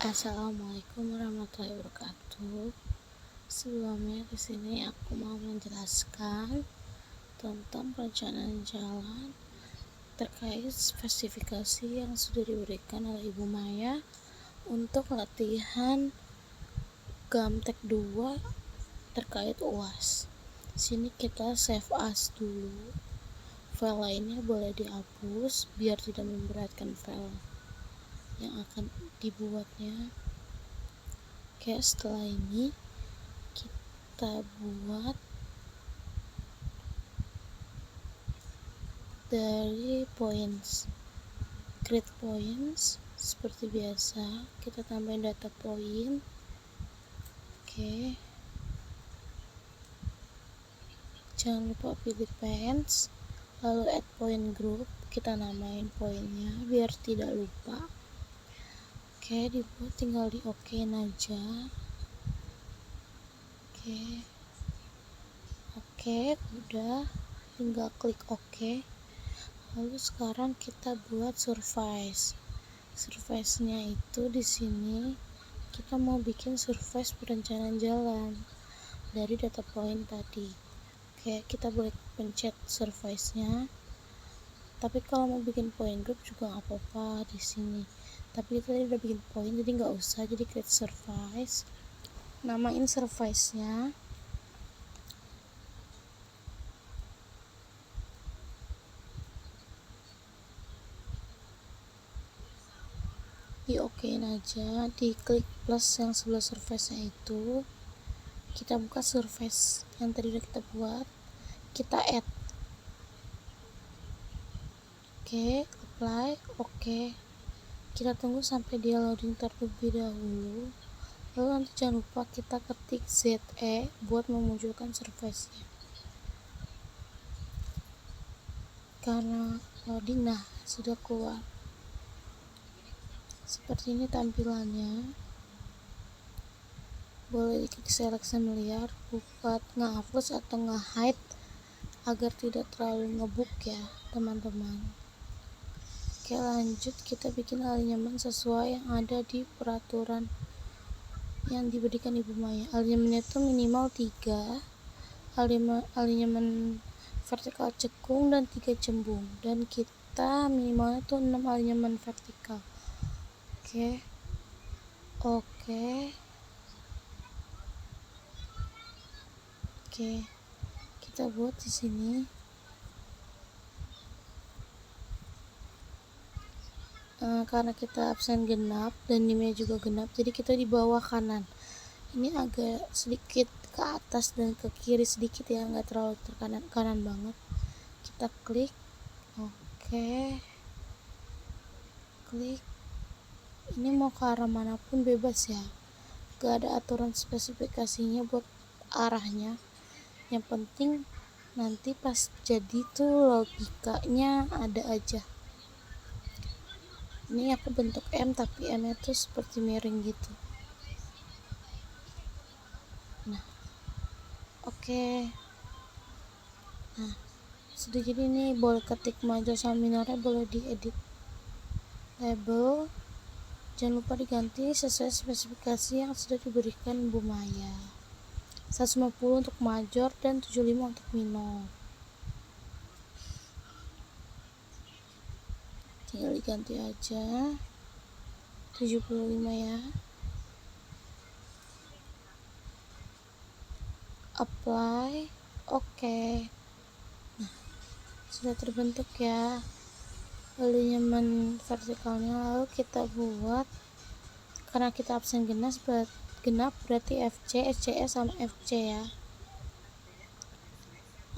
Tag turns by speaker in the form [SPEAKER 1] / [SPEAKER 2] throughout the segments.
[SPEAKER 1] Assalamualaikum warahmatullahi wabarakatuh. Sebelumnya di sini aku mau menjelaskan tentang perencanaan jalan terkait spesifikasi yang sudah diberikan oleh Ibu Maya untuk latihan Gamtek 2 terkait UAS. Sini kita save as dulu. File lainnya boleh dihapus biar tidak memberatkan file yang akan dibuatnya. Oke, setelah ini kita buat dari points, create points seperti biasa. Kita tambahin data point. Oke, jangan lupa pilih pens, lalu add point group. Kita namain poinnya biar tidak lupa. Oke, dibuat tinggal di OK aja. Oke, udah, tinggal klik OK. Lalu sekarang kita buat surface-nya itu di sini kita mau bikin surface perencanaan jalan dari data point tadi. Oke, kita boleh pencet surface-nya. Tapi kalau mau bikin point group juga nggak apa-apa di sini. Tapi kita tadi udah bikin point, jadi nggak usah. Jadi create surface, namain surface-nya. Di OK aja, diklik plus yang sebelah surface-nya itu. Kita buka surface yang tadi udah kita buat, kita add. Oke, apply, oke. Kita tunggu sampai dia loading terlebih dahulu. Lalu nanti jangan lupa kita ketik ZE buat memunculkan surface-nya. Karena loading, nah sudah keluar. Seperti ini tampilannya. Boleh diklik selection layer buat nge-hapus atau nge-hide agar tidak terlalu ngebuk ya teman-teman. Oke, lanjut kita bikin alinyemen sesuai yang ada di peraturan yang diberikan Ibu Maya. Alinyemennya itu minimal 3, alinyemen vertikal cekung dan 3 cembung, dan kita minimalnya tuh 6 alinyemen vertikal. Oke, kita buat di sini. Karena kita absen genap dan nimnya juga genap, jadi kita di bawah kanan. Ini agak sedikit ke atas dan ke kiri sedikit ya, nggak terlalu kanan banget. Kita klik, oke, klik. Ini mau ke arah manapun bebas ya, gak ada aturan spesifikasinya buat arahnya. Yang penting nanti pas jadi tuh logikanya ada aja. Ini aku bentuk M, tapi M nya tuh seperti miring gitu. Nah, oke. Nah, sudah jadi nih. Boleh ketik major sama minornya, boleh diedit. Label jangan lupa diganti sesuai spesifikasi yang sudah diberikan Bu Maya. 150 untuk major dan 75 untuk minor. Tinggal diganti aja 75 ya. Apply, oke. Nah, sudah terbentuk ya alinyemen vertikalnya. Lalu kita buat, karena kita absen genap berarti FC, SCS sama FC ya.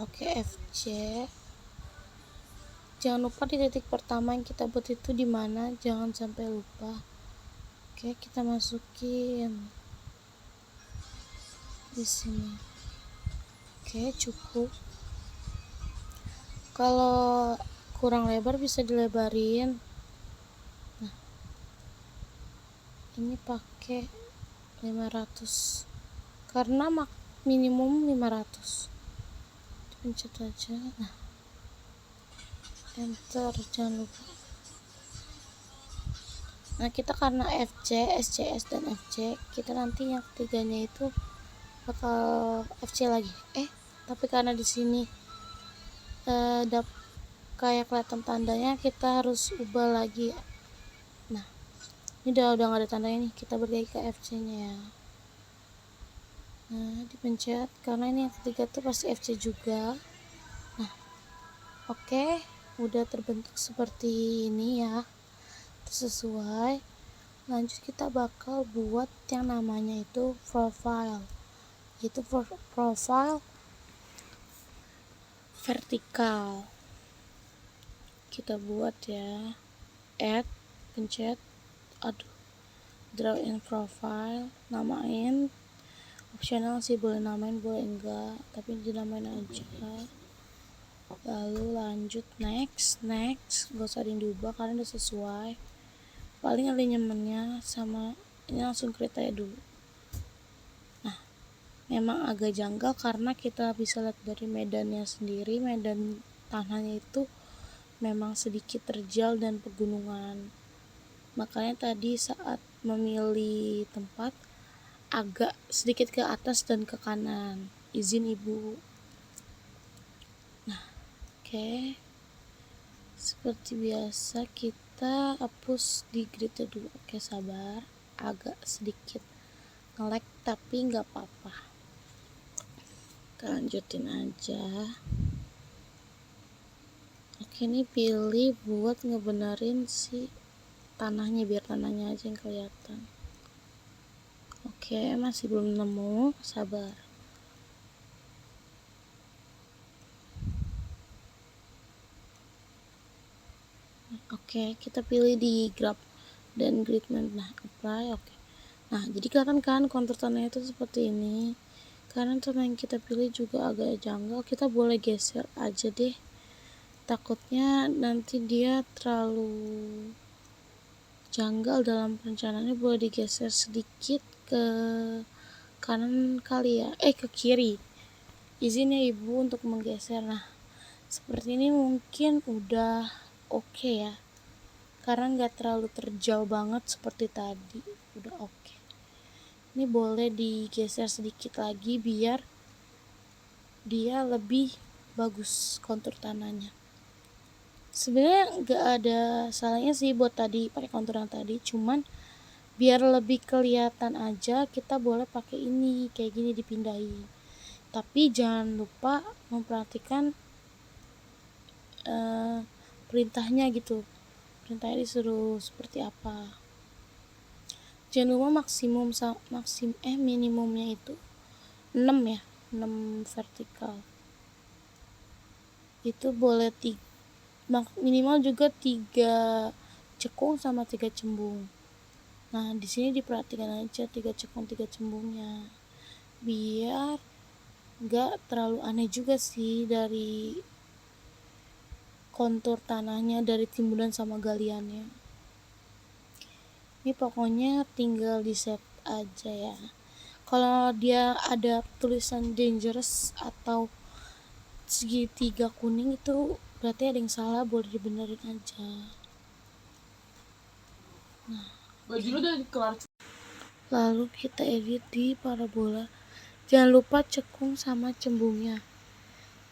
[SPEAKER 1] Oke, FC. Jangan lupa di titik pertama yang kita buat itu di mana, jangan sampai lupa. Oke, kita masukin di sini. Oke, cukup. Kalau kurang lebar bisa dilebarin. Nah, ini pakai 500 karena minimum 500. Pencet aja. Nah, enter, jangan lupa. Nah kita karena FC, SCS dan FC, kita nanti yang ketiganya itu bakal FC lagi. Tapi karena di sini kayak kelihatan tandanya, kita harus ubah lagi. Nah ini udah nggak ada tandanya nih, kita balik ke FC nya ya. Nah dipencet karena ini yang ketiga tuh pasti FC juga. Nah oke, udah terbentuk seperti ini ya, sesuai. Lanjut kita bakal buat yang namanya itu profile, itu profile vertikal. Kita buat ya, add, pencet, draw in profile, namain, optional sih, boleh namain boleh enggak, tapi dinamain aja. Lalu lanjut next, gak usah diubah karena udah sesuai. Paling alignmentnya sama ini langsung create aja dulu. Nah memang agak janggal karena kita bisa lihat dari medannya sendiri, medan tanahnya itu memang sedikit terjal dan pegunungan. Makanya tadi saat memilih tempat agak sedikit ke atas dan ke kanan. Izin ibu. Nah oke, seperti biasa kita hapus di gridnya dulu. Oke sabar, agak sedikit nge-lag tapi nggak apa-apa, kita lanjutin aja. Oke, ini pilih buat ngebenerin si tanahnya, biar tanahnya aja yang kelihatan. Oke, masih belum nemu, sabar. Oke, kita pilih di grab dan grid map. Nah apply. Oke, nah jadi kelihatan kan kontur tanahnya itu seperti ini. Karena tanah yang kita pilih juga agak janggal, kita boleh geser aja deh, takutnya nanti dia terlalu janggal dalam perencanaannya. Boleh digeser sedikit ke kanan kali ya, ke kiri. Izin ya ibu untuk menggeser. Nah seperti ini mungkin udah oke ya, karena nggak terlalu terjal banget seperti tadi, udah oke. Ini boleh digeser sedikit lagi biar dia lebih bagus kontur tanahnya. Sebenarnya nggak ada salahnya sih buat tadi pakai kontur yang tadi, cuman biar lebih kelihatan aja kita boleh pakai ini kayak gini, dipindahin. Tapi jangan lupa memperhatikan perintahnya gitu, perintahnya disuruh seperti apa. Jangan lupa minimumnya itu 6 ya, 6 vertikal. Itu boleh minimal juga 3 cekung sama 3 cembung. Nah di sini diperhatikan aja 3 cekung 3 cembungnya, biar nggak terlalu aneh juga sih dari kontur tanahnya, dari timbunan sama galiannya. Ini pokoknya tinggal di set aja ya. Kalau dia ada tulisan dangerous atau segitiga kuning itu berarti ada yang salah, boleh dibenerin aja. Nah baju lu udah kelar. Lalu kita edit di parabola. Jangan lupa cekung sama cembungnya,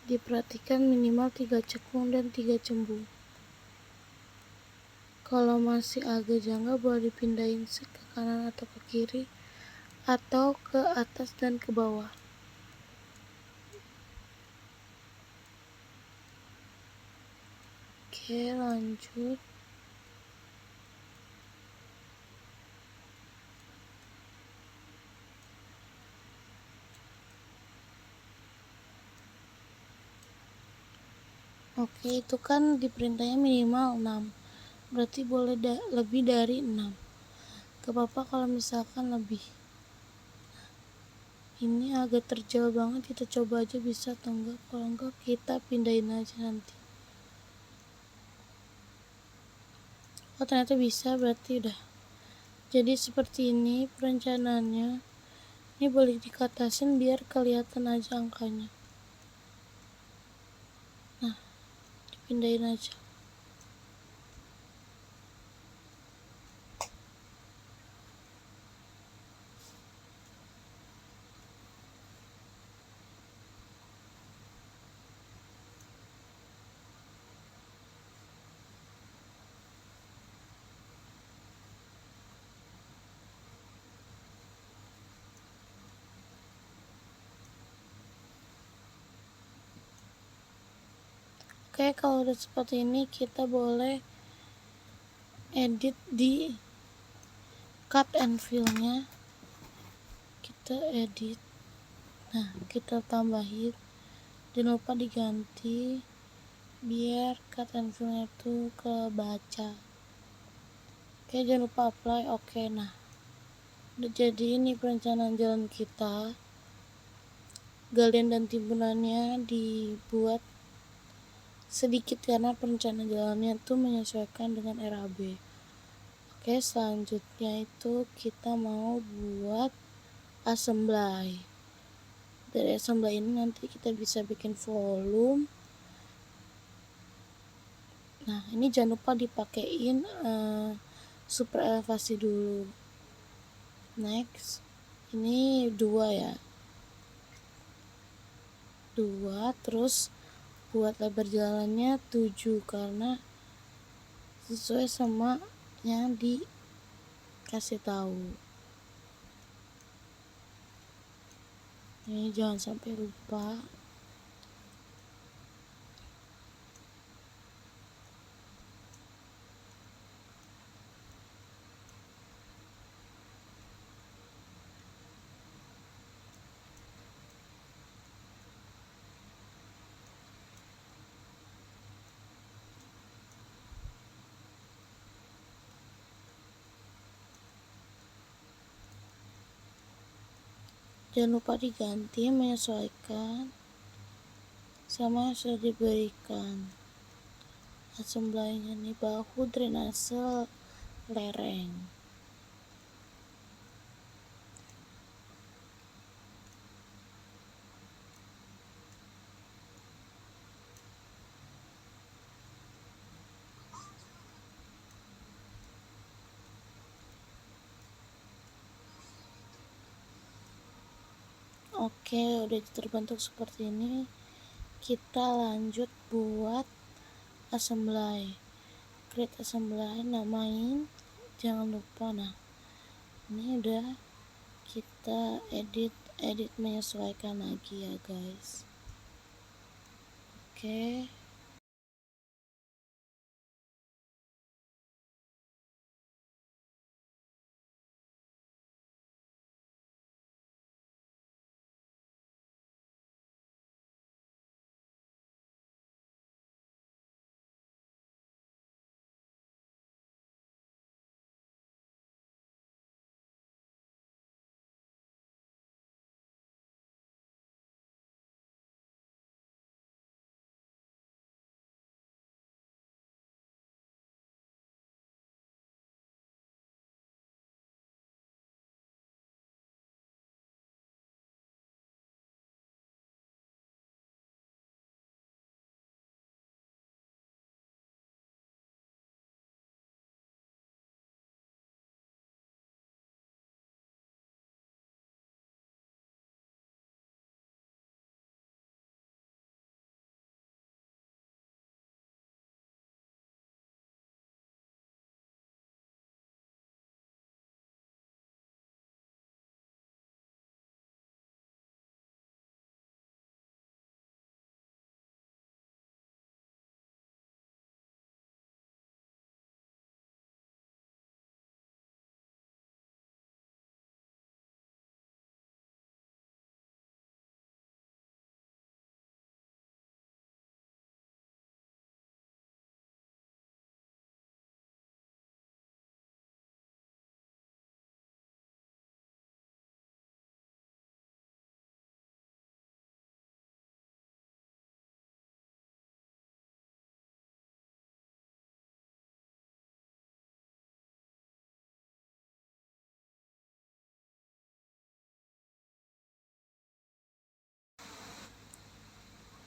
[SPEAKER 1] diperhatikan minimal 3 cekung dan 3 cembung. Kalau masih agak janggal boleh dipindahin ke kanan atau ke kiri atau ke atas dan ke bawah. Oke lanjut. Oke, itu kan diperintahnya minimal 6, berarti boleh lebih dari 6. Gak apa-apa kalau misalkan lebih. Ini agak terjal banget, kita coba aja bisa atau enggak. Kalau enggak kita pindahin aja nanti. Oh ternyata bisa, berarti udah jadi seperti ini perencanaannya. Ini boleh dikatasin biar kelihatan aja angkanya. Nah dipindahin aja. Oke, kalau udah seperti ini kita boleh edit di cut and fill nya, kita edit. Nah, kita tambahin, jangan lupa diganti biar cut and fill nya itu kebaca. Oke, jangan lupa apply. Oke, nah udah jadi ini perencanaan jalan kita. Galian dan timbulannya dibuat sedikit karena perencanaan jalannya itu menyesuaikan dengan RAB. Oke, selanjutnya itu kita mau buat assembly. Dari assembly ini nanti kita bisa bikin volume. Nah, ini jangan lupa dipakein super elevasi dulu. Next, ini 2 ya, 2. Terus buat lebar jalannya 7 karena sesuai sama yang dikasih tahu. Ini jangan sampai lupa. Jangan lupa diganti menyesuaikan sama yang sudah diberikan. Assembly-nya nih, bahu drainase lereng. Oke, udah terbentuk seperti ini. Kita lanjut buat assembly. Create assembly, namain, jangan lupa. Nah, ini udah kita edit menyesuaikan lagi ya guys. Oke.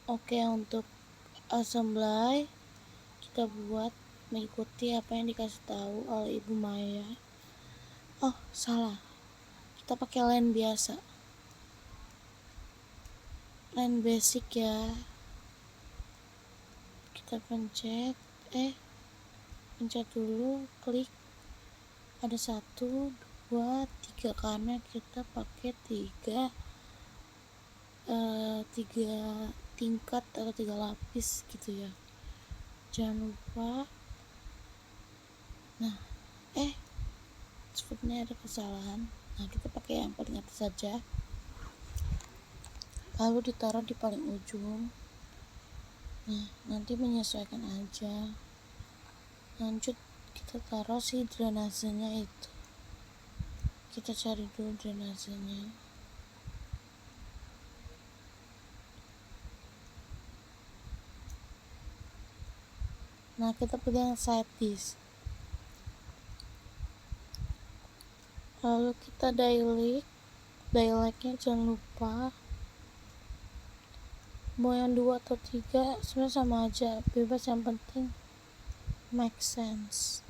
[SPEAKER 1] Oke, untuk assembly kita buat mengikuti apa yang dikasih tahu oleh Ibu Maya. Oh, salah. Kita pakai line biasa. Line basic ya. Kita pencet dulu, klik. Ada 1, 2, 3 karena kita pakai 3 tingkat atau 3 lapis gitu ya. jangan lupa. Nah, sepertinya ada kesalahan. Nah, kita pakai yang paling atas saja, lalu ditaruh di paling ujung. Nah, nanti menyesuaikan aja. Lanjut, kita taruh si drainasenya itu. Kita cari dulu drainasenya. Nah, kita pilih yang side dish. Lalu kita dialectnya jangan lupa. Mau yang 2 atau 3 sebenarnya sama aja, bebas, yang penting make sense.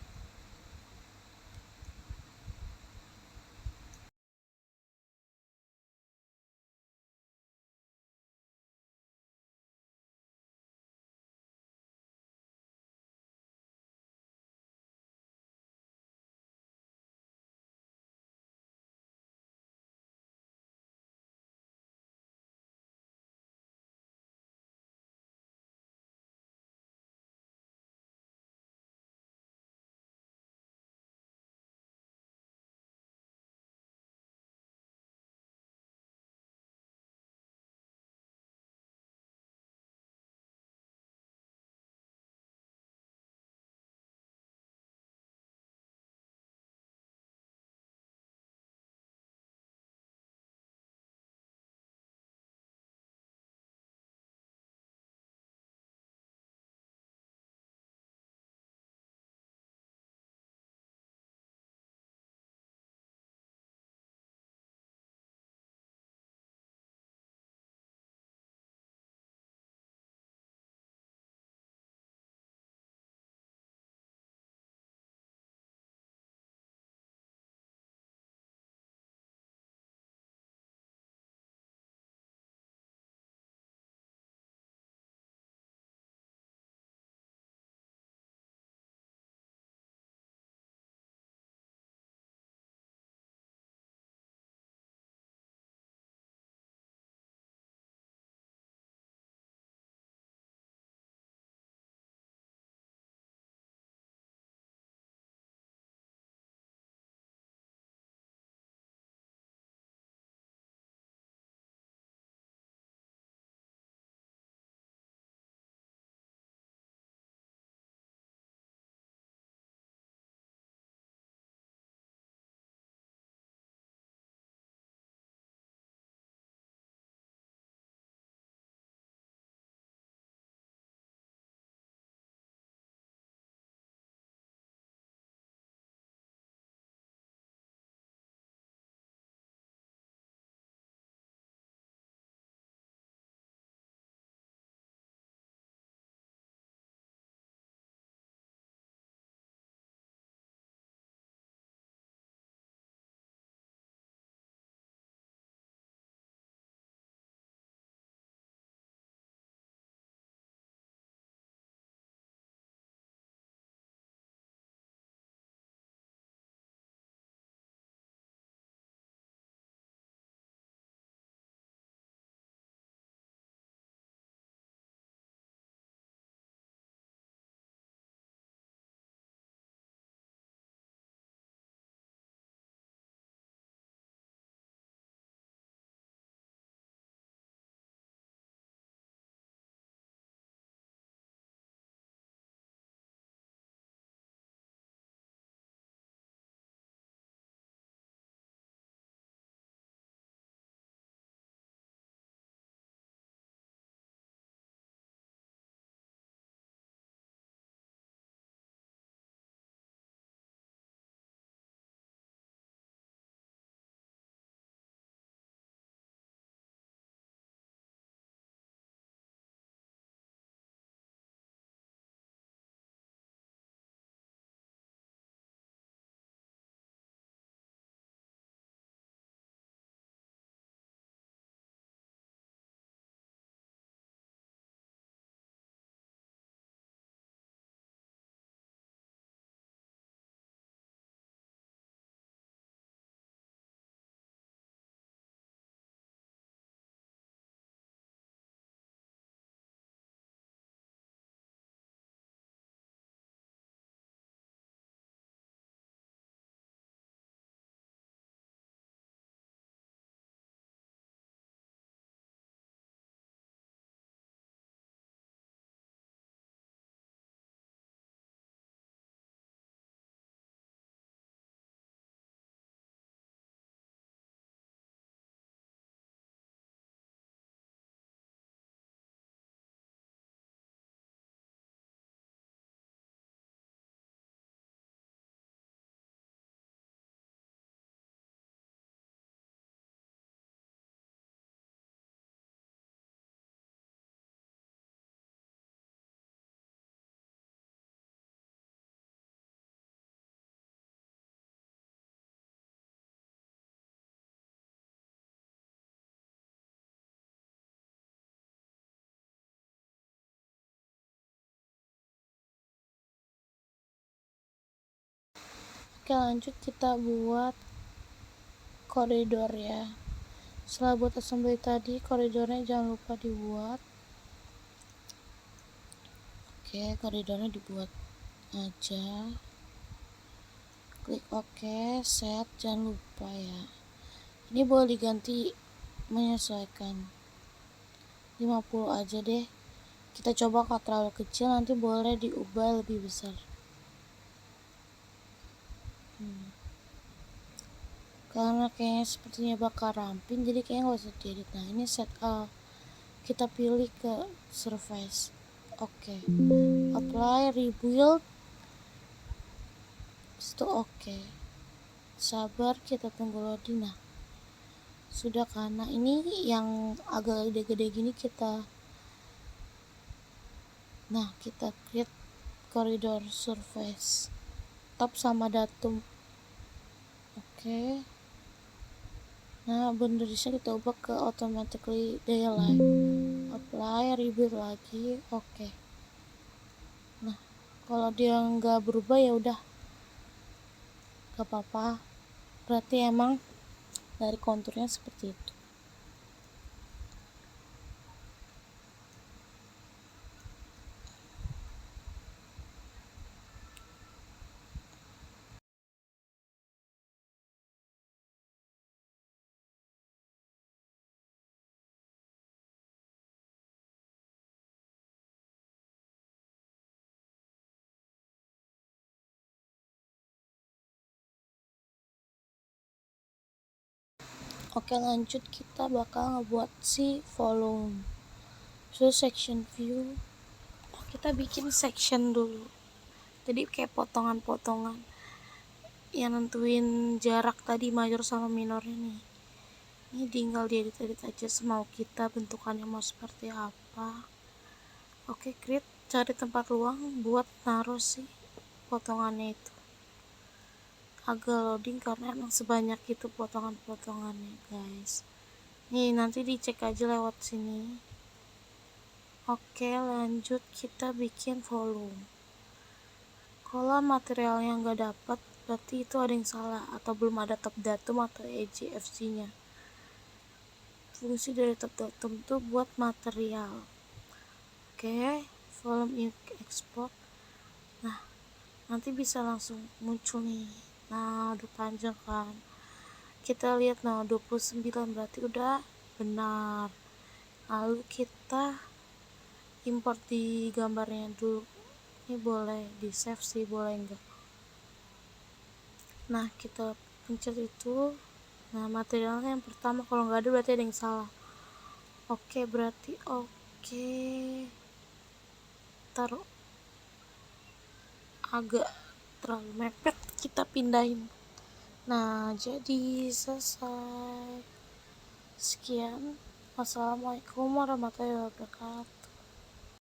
[SPEAKER 1] Oke, lanjut kita buat koridor ya. Setelah buat assembly tadi, koridornya jangan lupa dibuat. Oke, koridornya dibuat aja. Klik OK, set, jangan lupa ya. Ini boleh diganti menyesuaikan 50 aja deh. Kita coba kalau terlalu kecil nanti boleh diubah lebih besar. Karena kayaknya sepertinya bakal ramping, jadi kayaknya gak usah diedit. Nah, ini set kita pilih ke surface. Oke. Apply, rebuild. Itu oke. Sabar, kita tunggu loading. Nah, sudah, karena ini yang agak gede-gede gini kita create koridor surface top sama datum. Oke. Nah, benderisnya kita ubah ke automatically daylight. Apply, rebuild lagi. Oke. Nah, kalau dia nggak berubah ya udah, nggak apa-apa, berarti emang dari konturnya seperti itu. Oke, lanjut kita bakal ngebuat si volume. So section view, kita bikin section dulu, jadi kayak potongan-potongan yang nentuin jarak tadi major sama minornya nih. Ini tinggal diedit-edit aja semau kita, bentukannya mau seperti apa. Oke, create, cari tempat luang buat naruh si potongannya itu. Agak loading karena emang sebanyak itu potongan-potongannya, guys. Nih, nanti dicek aja lewat sini. Oke, lanjut kita bikin volume. Kalau materialnya nggak dapat, berarti itu ada yang salah atau belum ada top datum atau EJFC nya. Fungsi dari top datum itu buat material. Oke, volume export. Nah, nanti bisa langsung muncul nih. Nah, udah panjang kan. Kita lihat, nah 29 berarti udah benar. Lalu kita import di gambarnya dulu. Ini boleh di save sih, boleh enggak. Nah, kita pencet itu. Nah, materialnya yang pertama, kalau nggak ada berarti ada yang salah. Oke, berarti oke. Taruh agak terlalu mepet, kita pindahin. Nah, jadi selesai. Sekian. Wassalamualaikum warahmatullahi wabarakatuh.